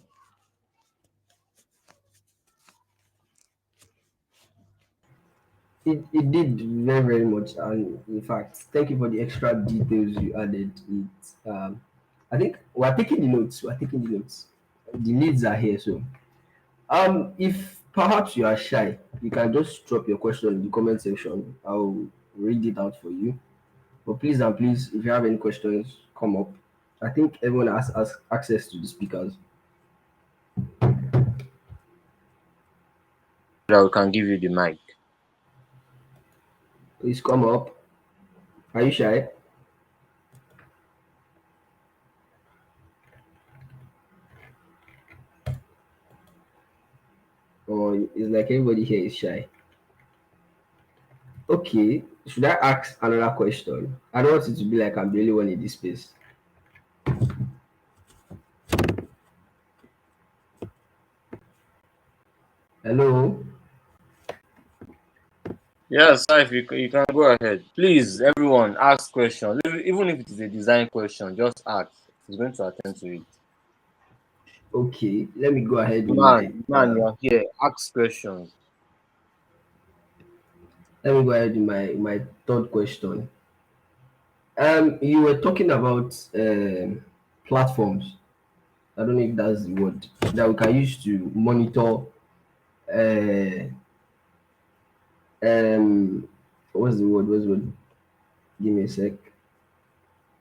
It did very very much, and in fact, thank you for the extra details you added. I think we're taking the notes. We're taking the notes. The leads are here, so if Perhaps you are shy. You can just drop your question in the comment section. I'll read it out for you. But please and please, if you have any questions, come up. I think everyone has access to the speakers. That we can give you the mic. Please come up. Are you shy? Or it's like everybody here is shy? Okay, should I ask another question? I don't want it to be like I'm the only one in this space. Hello? Yes, sir, if you can go ahead. Please, everyone, ask questions. Even if it is a design question, just ask. He's going to attend to it. Okay, let me go ahead with my Man, you're here. Ask questions. let me go ahead with my third question. You were talking about platforms. I don't know if that's the word that we can use to monitor. Uh, what's the word? What's the word? Give me a sec.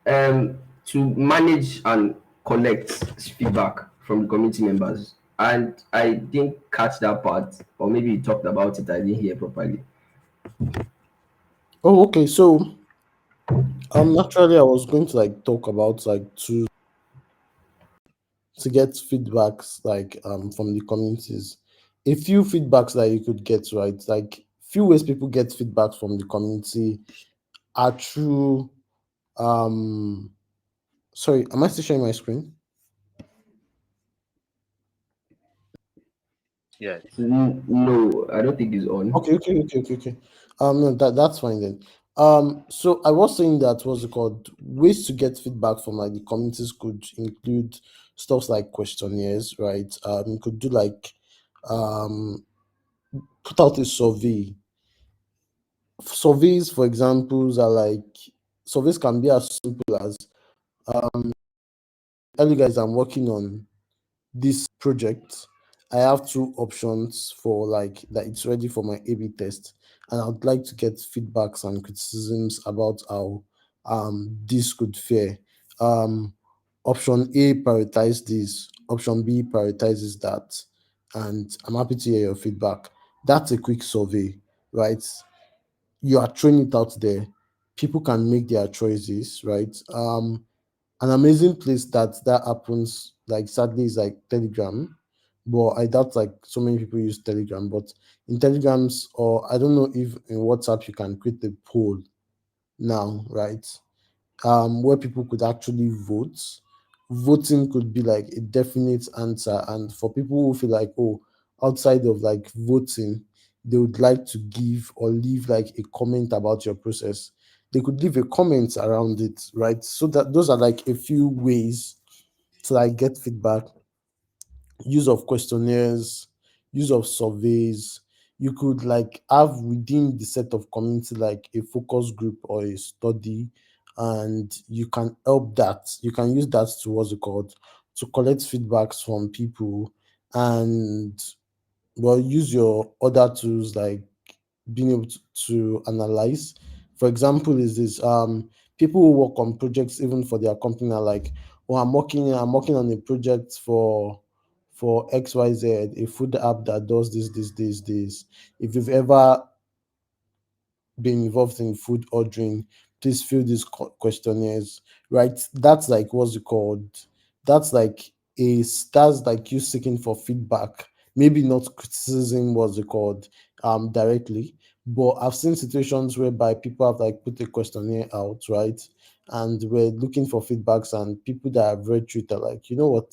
To manage and collect feedback from the community members. And I didn't catch that part, or maybe you talked about it. I didn't hear properly. Oh, okay. So naturally I was going to like talk about like to get feedbacks like from the communities. A few feedbacks that you could get, right? Like few ways people get feedback from the community are through sorry, am I still sharing my screen? Yes. No, I don't think it's on. Okay. No, that's fine then. So I was saying that what's it called? Ways to get feedback from like the communities could include stuff like questionnaires, right? You could do like um put out a survey. Surveys, for examples, are like surveys can be as simple as tell you guys I'm working on this project. I have two options for like that it's ready for my A/B test, and I'd like to get feedbacks and criticisms about how this could fare. Um, Option A prioritize this, option B prioritizes that, and I'm happy to hear your feedback. That's a quick survey, right? You are throwing it out there. People can make their choices, right? An amazing place that happens like sadly is like Telegram, but I doubt like so many people use Telegram. But in Telegrams, or I don't know if in WhatsApp you can create a poll now, right? Where people could actually vote. Voting could be like a definite answer, and for people who feel like, oh, outside of like voting, they would like to give or leave like a comment about your process, they could leave a comment around it, right? So that those are like a few ways to like get feedback. Use of questionnaires, use of surveys. You could like have within the set of community like a focus group or a study, and you can help that. You can use that to what's it called to collect feedbacks from people, and well, use your other tools like being able to analyze. For example, is this people who work on projects even for their company are like, oh, I'm working on a project for XYZ, a food app that does this. If you've ever been involved in food ordering, please fill these questionnaires, right? That's like what's it called? That's like that's like you seeking for feedback, maybe not criticism, what's it called, directly. But I've seen situations whereby people have like put a questionnaire out, right? And we're looking for feedbacks, and people that have read through it are like, you know what?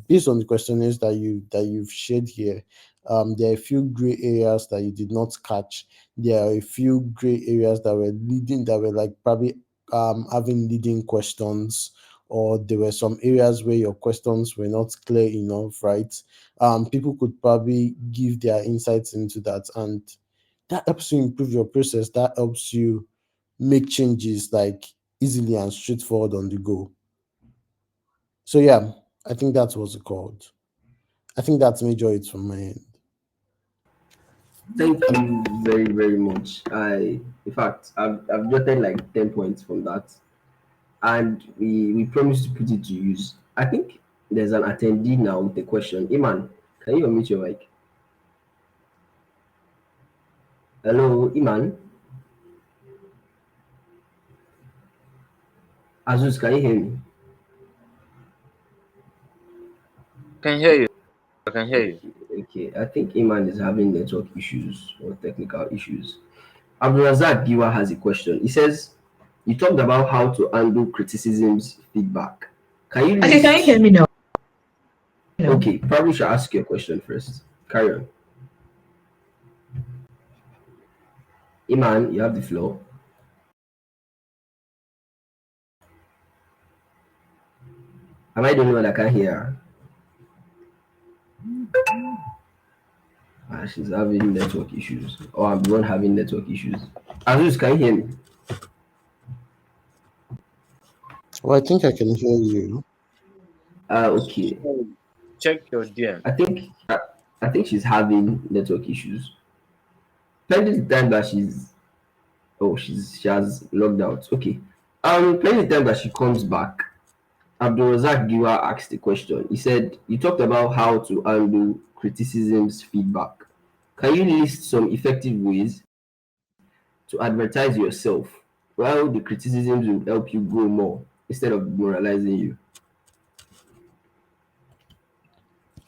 Based on the questionnaires that you've shared here, there are a few gray areas that you did not catch. There are a few gray areas that were like probably having leading questions, or there were some areas where your questions were not clear enough, right? People could probably give their insights into that, and that helps you improve your process. That helps you make changes like easily and straightforward on the go. So yeah, I think that's what's it called. I think that's major it from my end. Thank you very, very much. In fact, I've jotted like 10 points from that, and we promised to put it to use. I think there's an attendee now with a question. Iman, can you unmute your mic? Hello, Iman. Azus, can you hear me? I can hear you. I can hear you. Okay, okay. I think Iman is having network issues or technical issues. Abdulrazak Giwa has a question. He says, you talked about how to handle criticisms, feedback. Can you Okay, can you hear list? me now? Okay, probably should ask your question first. Carry on. Iman, you have the floor. Am I the only one that can't hear her? She's having network issues. Or I'm the one having network issues. Azus, can you hear me? Well, I think I can hear you. Okay. Check your DM. I think she's having network issues. Pending the time that she has logged out. Okay. Pending the time that she comes back, Abdulrazak Giwa asked a question. He said, you talked about how to handle criticisms, feedback. Can you list some effective ways to advertise yourself while the criticisms will help you grow more instead of demoralizing you?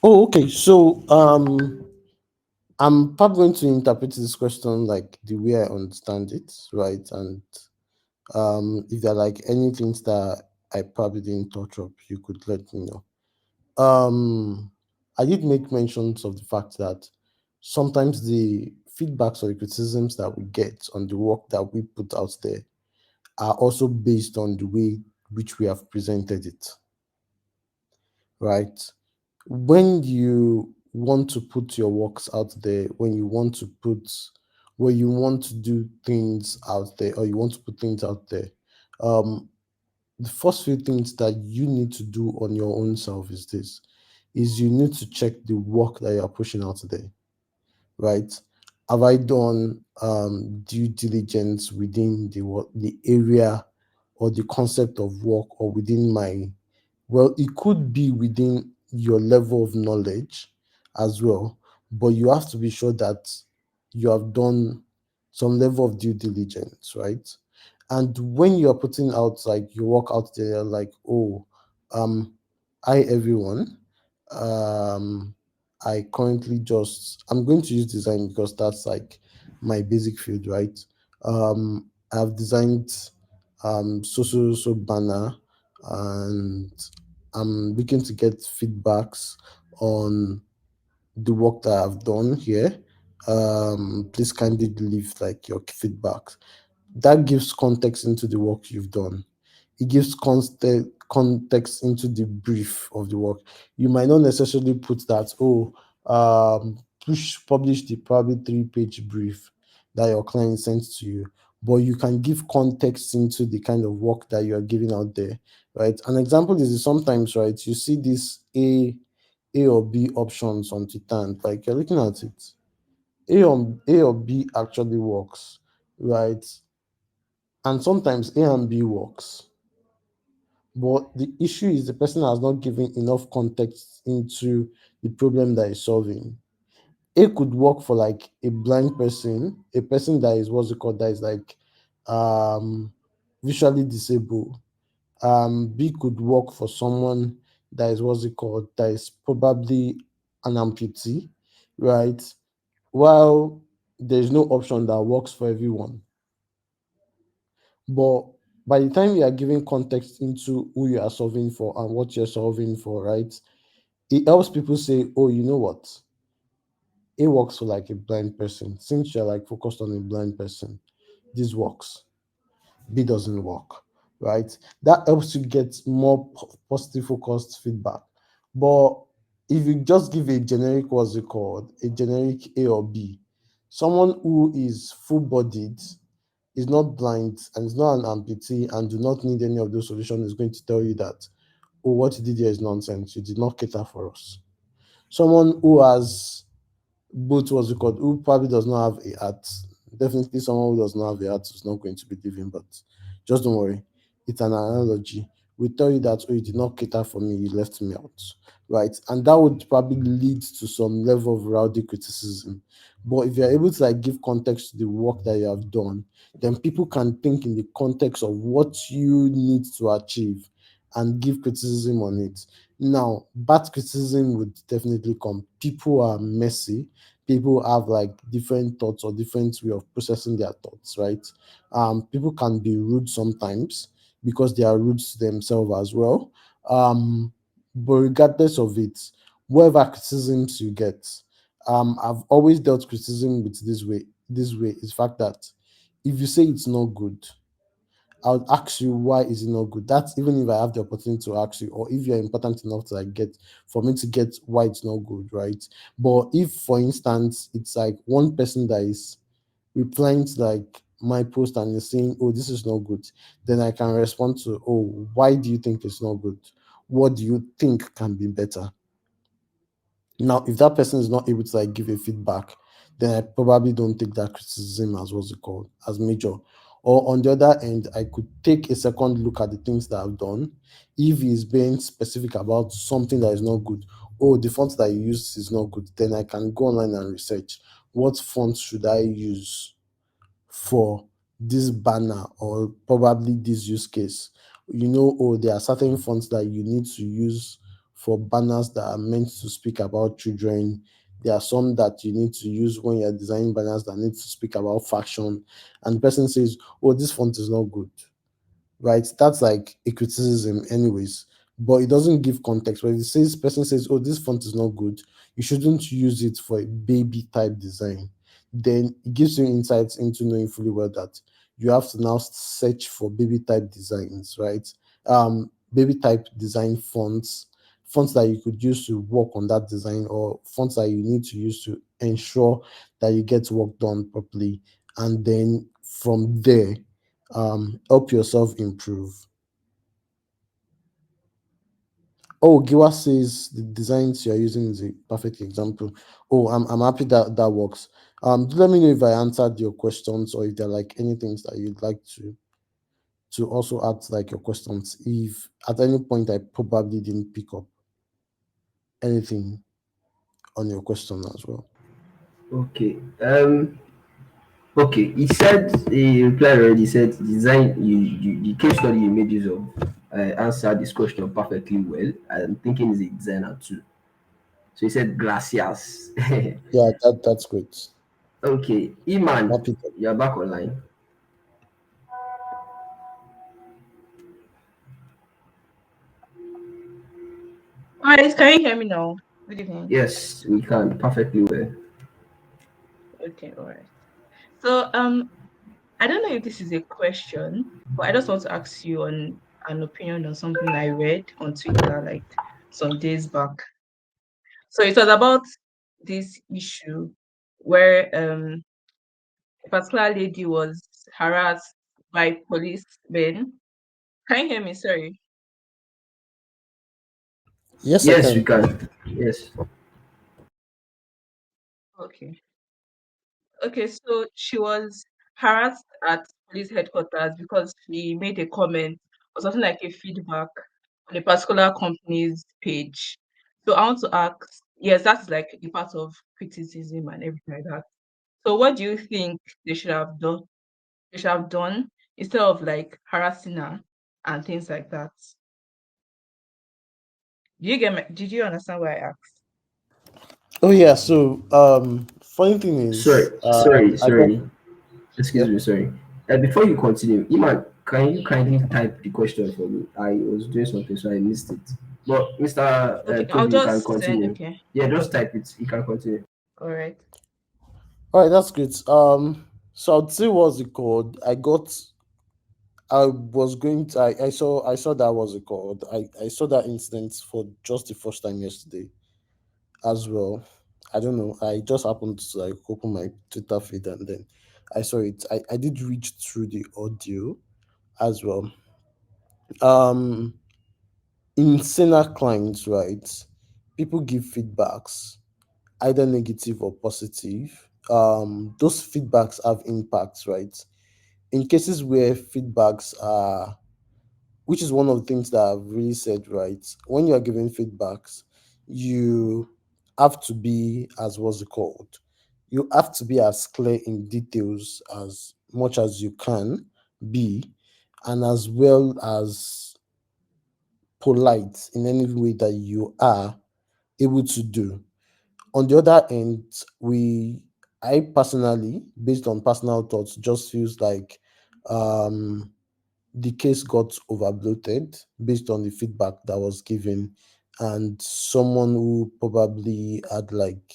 Oh, okay. So, I'm probably going to interpret this question like the way I understand it, right? And if there are like any things that I probably didn't touch up, you could let me know. I did make mentions of the fact that sometimes the feedbacks or the criticisms that we get on the work that we put out there are also based on the way which we have presented it, right? When you want to put your works out there, when you want to do things out there, or you want to put things out there, um, the first few things that you need to do on your own self is you need to check the work that you're pushing out there, right? Have I done due diligence within the area or the concept of work, or within my, well, it could be within your level of knowledge as well, but you have to be sure that you have done some level of due diligence, right? And when you're putting out like your work out there, like, oh, um, hi everyone, um, I'm going to use design because that's like my basic field, right? I've designed so banner, and I'm looking to get feedbacks on the work that I've done here. Please kindly leave like your feedback. That gives context into the work you've done. It gives context into the brief of the work. You might not necessarily put that, oh, publish the probably 3-page brief that your client sends to you, but you can give context into the kind of work that you are giving out there, right? An example is sometimes, right, you see this A or B options on Titan, like you're looking at it. A or B actually works, right? And sometimes A and B works. But the issue is the person has not given enough context into the problem that is solving. A could work for like a blind person, a person that is what's it called, that is like um visually disabled. B could work for someone that is what's it called, that is probably an amputee, right? While there's no option that works for everyone. But by the time you are giving context into who you are solving for and what you're solving for, right? It helps people say, oh, you know what? It works for like a blind person. Since you're like focused on a blind person, this works. B doesn't work, right? That helps you get more positive focused feedback. But if you just give a generic, what's it called, a generic A or B, someone who is full bodied, is not blind, and is not an amputee, and do not need any of those solutions, is going to tell you that, oh, what you did here is nonsense. You did not cater for us. Someone who has both what's it called, who probably does not have a heart. Definitely someone who does not have a heart is not going to be living, but just don't worry. It's an analogy. We tell you that, oh, you did not cater for me, you left me out. Right. And that would probably lead to some level of rowdy criticism. But if you're able to like give context to the work that you have done, then people can think in the context of what you need to achieve and give criticism on it. Now, bad criticism would definitely come. People are messy. People have like different thoughts or different way of processing their thoughts, right? People can be rude sometimes because they are rude to themselves as well. But regardless of it, whatever criticisms you get, I've always dealt criticism with this way. This way is fact that if you say it's not good, I would ask you why is it not good. That's even if I have the opportunity to ask you, or if you're important enough to like get for me to get why it's not good, right? But if, for instance, it's like one person that is replying to like my post and is saying, "Oh, this is not good," then I can respond to, "Oh, why do you think it's not good? What do you think can be better?" Now, if that person is not able to like give a feedback, then I probably don't take that criticism as what's it called as major. Or on the other end, I could take a second look at the things that I've done. If he's being specific about something that is not good, oh, the font that you use is not good, then I can go online and research what font should I use for this banner or probably this use case. Oh, there are certain fonts that you need to use for banners that are meant to speak about children. There are some that you need to use when you're designing banners that need to speak about fashion. And the person says, "Oh, this font is not good." Right? That's like a criticism, anyways. But it doesn't give context. When it says person says, "Oh, this font is not good," you shouldn't use it for a baby type design. Then it gives you insights into knowing fully well that you have to now search for baby type designs, right? Baby type design fonts that you could use to work on that design, or fonts that you need to use to ensure that you get work done properly. And then from there, help yourself improve. Oh, Giwa says the designs you're using is a perfect example. Oh, I'm happy that that works. Do let me know if I answered your questions, or if there are like any things that you'd like to also add to like your questions. If at any point I probably didn't pick up anything on your question as well. Okay. Okay. He said he replied already. He said design the case study you made use of answered this question perfectly well. I'm thinking he's a designer too. So he said gracias. Yeah, that's great. Okay, Iman, Happy. you're back online. Hi, can you hear me now? Good evening. Yes, we can perfectly well. Okay, all right. So, I don't know if this is a question, but I just want to ask you on an opinion on something I read on Twitter like some days back. So it was about this issue where a particular lady was harassed by policemen. Can you hear me? Sorry. Yes, I Yes, we can. can. Yes. Okay. Okay, so she was harassed at police headquarters because she made a comment or something like a feedback on a particular company's page. So I want to ask, yes, that's like a part of criticism and everything like that. So what do you think they should have done? They should have done instead of like harassing her and things like that. Did you understand what I asked? Oh yeah. So funny thing Sorry, is, I got sorry. yeah. Excuse me, sorry. Before you continue, Iman, can you kindly type the question for me? I was doing something, so I missed it. But Mr. Okay, I'll Toby, you can just send. continue. Okay, Yeah, just type it. You can continue. all right. All right, that's great. So I'd say what's it called? I was going to. I saw that was it called. I saw that incident for just the first time yesterday as well. I don't know. I just happened to like open my Twitter feed and then I saw it. I did read through the audio as well. Um, in senior clients, right? People give feedbacks either negative or positive, those feedbacks have impacts, right? In cases where feedbacks are, which is one of the things that I've really said, right? When you are giving feedbacks, you have to be, as what's it called? You have to be as clear in details as much as you can be, and as well as polite in any way that you are able to do. On the other end, I personally, based on personal thoughts, just feels like um the case got overbloated based on the feedback that was given, and someone who probably had like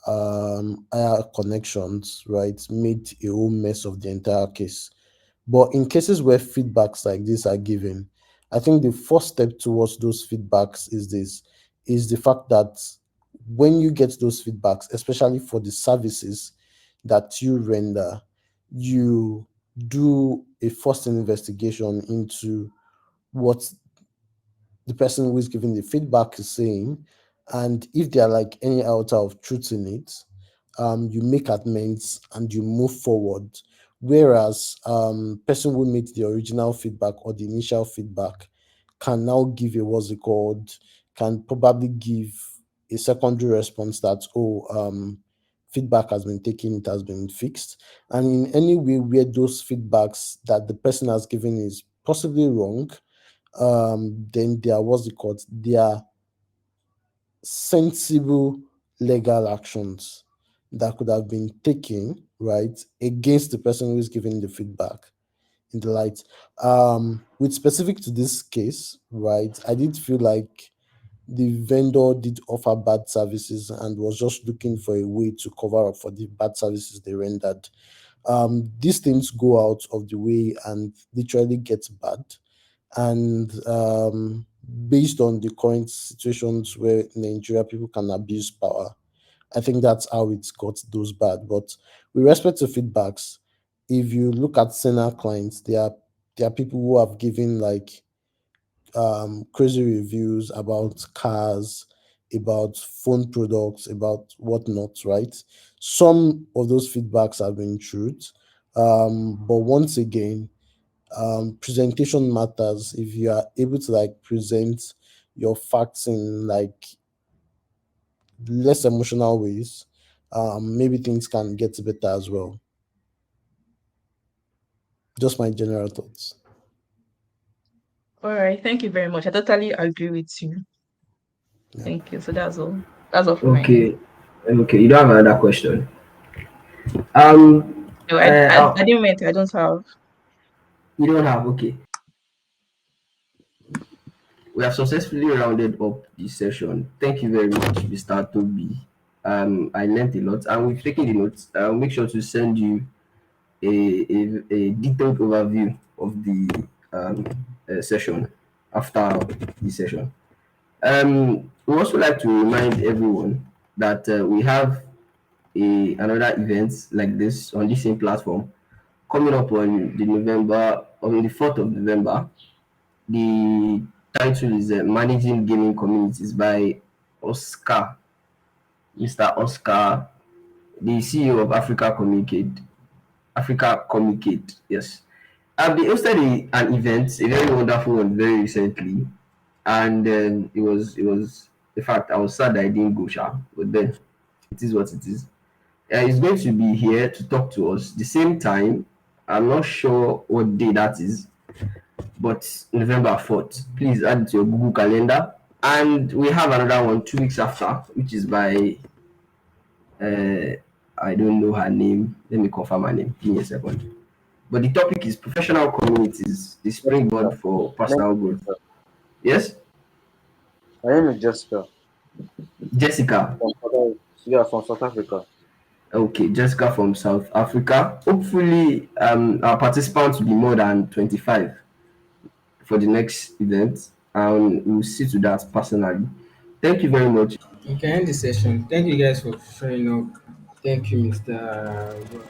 higher connections, right, made a whole mess of the entire case. But in cases where feedbacks like this are given, I think the first step towards those feedbacks is the fact that when you get those feedbacks, especially for the services that you render, you do a first investigation into what the person who is giving the feedback is saying, and if there are like any iota of truth in it, you make amends and you move forward. Whereas person who made the original feedback or the initial feedback can now give a what's it called, can probably give a secondary response that, oh, feedback has been taken, it has been fixed. And in any way where those feedbacks that the person has given is possibly wrong, then there was the court. There are sensible legal actions that could have been taken, right, against the person who is giving the feedback in the light. With specific to this case, right, I did feel like the vendor did offer bad services and was just looking for a way to cover up for the bad services they rendered. These things go out of the way and literally get bad, and based on the current situations where Nigeria people can abuse power, I think that's how it got those bad. But with respect to feedbacks, if you look at senior clients, there are people who have given like crazy reviews about cars, about phone products, about whatnot, right? Some of those feedbacks have been truth. But once again, presentation matters. If you are able to like present your facts in like less emotional ways, maybe things can get better as well. Just my general thoughts. All right, thank you very much. I totally agree with you. Yeah. Thank you. So that's all. That's all from my end. Okay, okay. You don't have another question. Um, No, uh, I didn't mean to. I don't have. you don't have. Okay, we have successfully rounded up this session. Thank you very much, Mr. Toby. I learned a lot, and we've taken the notes. I'll make sure to send you a detailed overview of the um, session after the session. We also like to remind everyone that we have another event like this on the same platform coming up on the 4th of November. The title is Managing Gaming Communities by Oscar, Mr. Oscar, the CEO of Africa Communicate. Yes. They hosted an event, a very wonderful one, very recently, and it was. In fact, I was sad I didn't go, sha, but then it is what it is. He's going to be here to talk to us the same time. I'm not sure what day that is, but November 4th. Please add it to your Google Calendar. And we have another one 2 weeks after, which is by uh, I don't know her name. Let me confirm her name. Give me a second. But the topic is professional communities, the springboard for My name personal growth. Yes, my name is Jessica Jessica. from South Africa. Okay, Jessica from South Africa. Hopefully, our participants will be more than 25 for the next event, and we'll see to that personally. Thank you very much. You can end the session. Thank you guys for showing up. Thank you, Mr.